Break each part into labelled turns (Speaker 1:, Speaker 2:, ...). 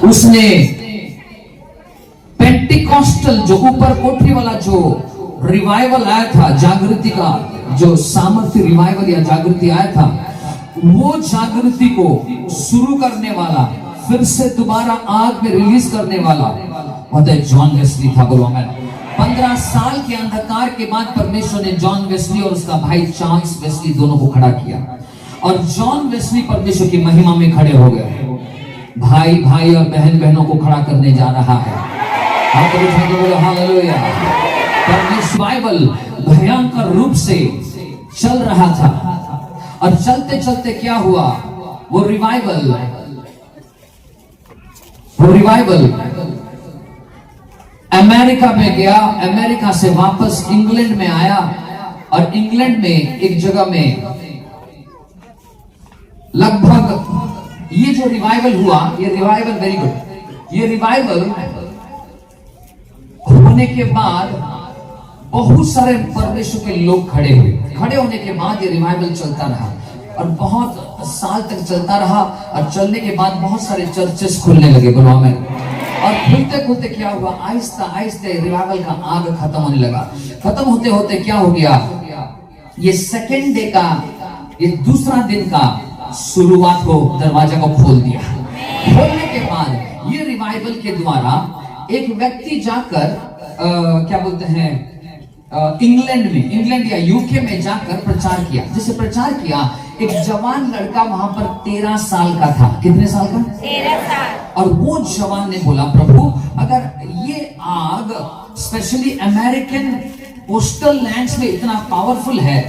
Speaker 1: उसने पेंटिकॉस्टल जो ऊपर कोठरी वाला जो रिवाइवल आया था, जागृति का जो सामर्थ्य रिवाइवल या जागृति आया था, वो जागृति को शुरू करने वाला, फिर से दोबारा आग में रिलीज करने वाला जॉन वेस्ली था। बोलो आमीन। 15 साल के अंधकार के बाद परमेश्वर ने जॉन वेस्ली और उसका भाई चार्ल्स वेस्ली दोनों को खड़ा किया, और जॉन वेस्ली परमेश्वर की महिमा में खड़े हो गए। भाई भाई और बहन बहनों को खड़ा करने जा रहा है। हालेलुया। परमेश्वर बाइबल भयंकर रूप से चल रहा था, और चलते चलते क्या हुआ, वो रिवाइवल अमेरिका में गया, अमेरिका से वापस इंग्लैंड में आया, और इंग्लैंड में एक जगह में लगभग ये जो रिवाइवल हुआ, ये रिवाइवल वेरी गुड, ये रिवाइवल होने के बाद बहुत सारे परमेश्वर के लोग खड़े हुए। खड़े होने के बाद ये रिवाइवल चलता रहा, और बहुत साल तक चलता रहा, और चलने के बाद बहुत सारे चर्चेस खुलने लगे। बोलो आमीन। और खुलते खुलते क्या हुआ, आहिस्ता आहिस्ता रिवाइवल का आग खत्म होने लगा। खत्म होते होते क्या हो गया, ये सेकेंड डे का, ये दूसरा दिन का शुरुआत को, दरवाजा को खोल दिया। खोलने के बाद ये रिवाइवल के द्वारा एक व्यक्ति जाकर क्या बोलते हैं, इंग्लैंड या यूके में जाकर प्रचार किया। जिसे प्रचार किया, एक जवान लड़का वहां पर 13 साल का था। कितने साल का?
Speaker 2: 13 साल।
Speaker 1: और वो जवान ने बोला, प्रभु अगर ये आग स्पेशली अमेरिकन कोस्टल लैंड्स में इतना पावरफुल है,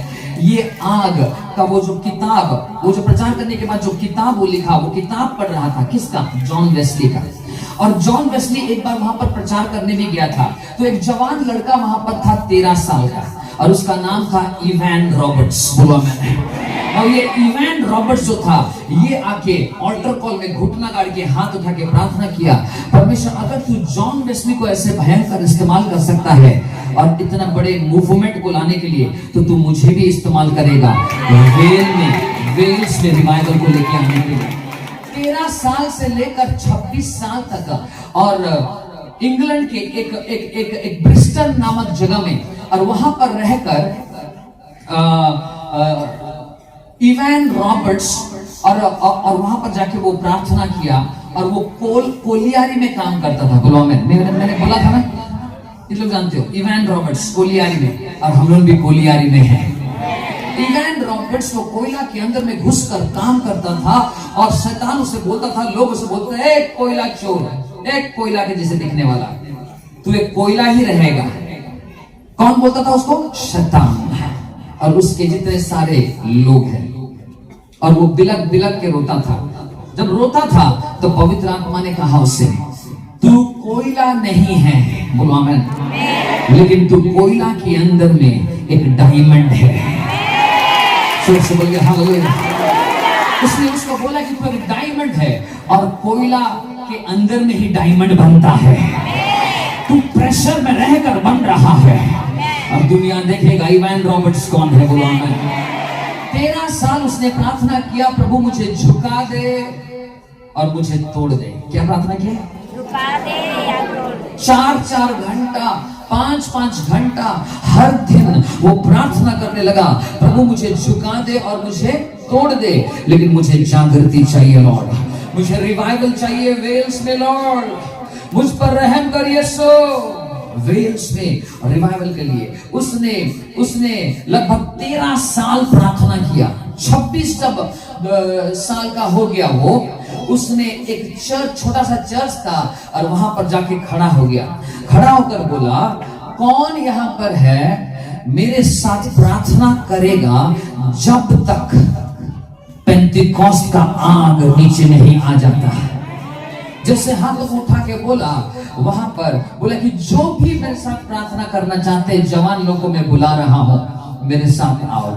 Speaker 1: ये आग का वो जो किताब, वो जो प्रचार करने के बाद जो किताब वो लिखा, वो किताब पढ़ रहा था, किसका? जॉन वेस्ली का। और जॉन वेस्ली एक बार वहां पर प्रचार करने भी गया था, तो एक जवान लड़का वहां पर था 13 साल का, और उसका नाम था इवान रॉबर्ट्स। बोला मैंने। और ये इवान रॉबर्ट्स जो था, ये आके ऑल्टर कॉल में घुटना गाड़ के हाथ उठा के प्रार्थना किया, परमेश्वर अगर तू जॉन वेस्ली को ऐसे भयंकर इस्तेमाल कर सकता है और इतना बड़े मूवमेंट को लाने के लिए, तो तू मुझे भी इस्तेमाल करेगा वेल्स में रिवाइवल को लेके आने के लिए। 13 साल से लेकर 26 साल तक, और इंग्लैंड के एक ब्रिस्टल नामक जगह में, और वहां पर रहकर इवान रॉबर्ट्स और वहां पर जाके वो प्रार्थना किया, और वो कोलियारी में काम करता था। बोलो आमीन। मैंने बोला था ना, ये लोग जानते हो, इवान रॉबर्ट्स कोलियारी में, और हम लोग भी कोलियारी में हैं। इवान रॉबर्ट्स वो कोयला के अंदर में घुसकर काम करता था, और शैतान उसे बोलता था, लोग उसे बोलते हैं, एक कोयला चोर, एक कोयला के जैसे दिखने वाला, तू एक कोयला ही रहेगा। कौन बोलता था उसको? शैतान, और उसके जितने सारे लोग हैं। और वो बिलक बिलक के रोता था। जब रोता था तो पवित्र आत्मा ने कहा उससे, तू कोयला नहीं है, बोलो आमीन, लेकिन तू कोयला के अंदर में एक डायमंड है। से बोल गया हालेलुया। उसने उसको बोला कि तू एक डायमंड है, और कोयला के अंदर में ही डायमंड बनता है। तू प्रेशर में रहकर बन रहा है, और दुनिया देखेगा इवान रॉबर्ट्स कौन है। बोलो आमीन। 13 साल उसने प्रार्थना किया, प्रभु मुझे झुका दे और मुझे तोड़ दे। क्या प्रार्थना किया?
Speaker 2: झुका दे या तोड़ दे।
Speaker 1: 4-4 घंटा, 5-5 घंटा हर दिन वो प्रार्थना करने लगा, प्रभु मुझे झुका दे और मुझे तोड़ दे, लेकिन मुझे जागृति चाहिए लॉर्ड, मुझे रिवाइवल चाहिए वेल्स में लॉर्ड, मुझ पर रहम कर यीशु। वेल्स में रिवाइवल के लिए उसने लगभग 13 साल प्रार्थना किया। 26 जब साल का हो गया वो, उसने एक चर्च, छोटा सा चर्च था, और वहां पर जाके खड़ा हो गया। खड़ा होकर बोला, कौन यहाँ पर है मेरे साथ प्रार्थना करेगा जब तक पेंटिकॉस्ट का आग नीचे नहीं आ जाता। जैसे हाथ उठा के बोला, वहां पर बोला कि जो भी मेरे साथ प्रार्थना करना चाहते हैं, जवान लोगों को मैं बुला रहा हूं, मेरे साथ आओ।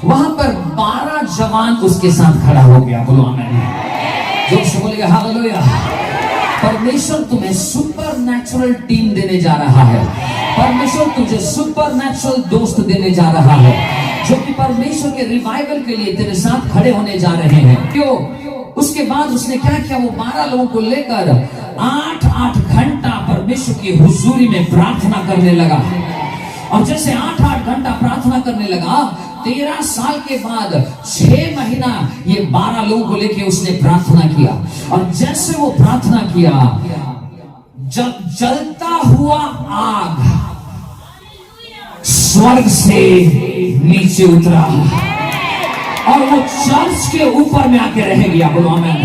Speaker 1: वहां पर 12 जवान उसके साथ खड़ा हो गया। बोलो आमीन। जो से बोलेगा हालेलुया। परमेश्वर तुम्हें सुपरनैचुरल टीम देने जा रहा है। परमेश्वर तुझे सुपरनैचुरल दोस्त देने जा रहा है, जो कि परमेश्वर के रिवाइवल के लिए तेरे साथ खड़े होने जा रहे हैं। क्यों? उसके बाद उसने क्या किया, वो 12 लोगों को लेकर 8-8 घंटा परमेश्वर की हुजूरी में प्रार्थना करने लगा। और जैसे 8-8 घंटा प्रार्थना करने लगा, 13 साल के बाद 6 महीना ये 12 लोगों को लेके उसने प्रार्थना किया। और जैसे वो प्रार्थना किया, जलता हुआ आग स्वर्ग से नीचे उतरा और वो चर्च के ऊपर में आके रह गया। बोलो आमीन।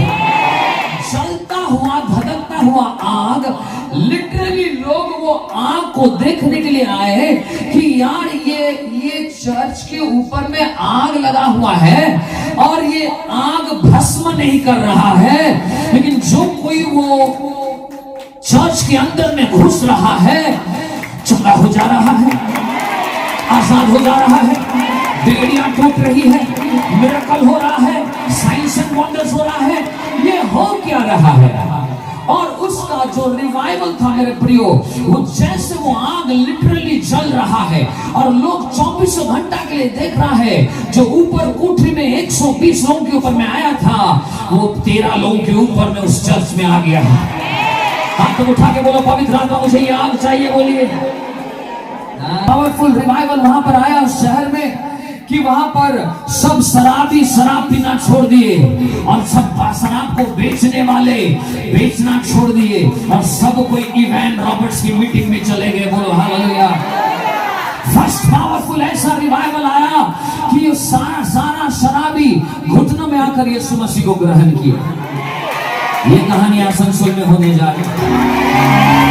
Speaker 1: जलता हुआ, धधकता हुआ आग, लिटरली लोग वो आग को देखने के लिए आए कि यार ये चर्च के ऊपर में आग लगा हुआ है और ये आग भस्म नहीं कर रहा है, लेकिन जो कोई वो चर्च के अंदर में घुस रहा है, चंगा हो जा रहा है, आजाद हो जा रहा है, बेड़ियां टूट रही है, मिरेकल हो रहा है, साइंस एंड वंडर्स हो रहा है। ये हो क्या रहा है? और उसका जो रिवाइवल था मेरे प्रियो, वो जैसे वो आग लिटरली जल रहा है और लोग 24 घंटा के लिए देख रहा है। जो ऊपर कोठरी में 120 लोगों के ऊपर में आया था, वो 13 लोगों के ऊपर में उस चर्च में आ गया। हाथ तो उठा के बोलो, पवित्र आत्मा मुझे ये आग चाहिए। बोलिए। पावरफुल रिवाइवल वहां पर आया उस शहर में कि वहां पर सब शराबी शराब पीना छोड़ दिए और सब शराब को बेचने वाले बेचना छोड़ दिए और सब कोई इवैन रॉबर्ट्स की मीटिंग में चले गए। बोलो हालेलुया। फर्स्ट पावरफुल ऐसा रिवाइवल आया कि सारा शराबी घुटनों में आकर यीशु मसीह को ग्रहण किया। ये कहानी आसनसोल में होने जा रही है।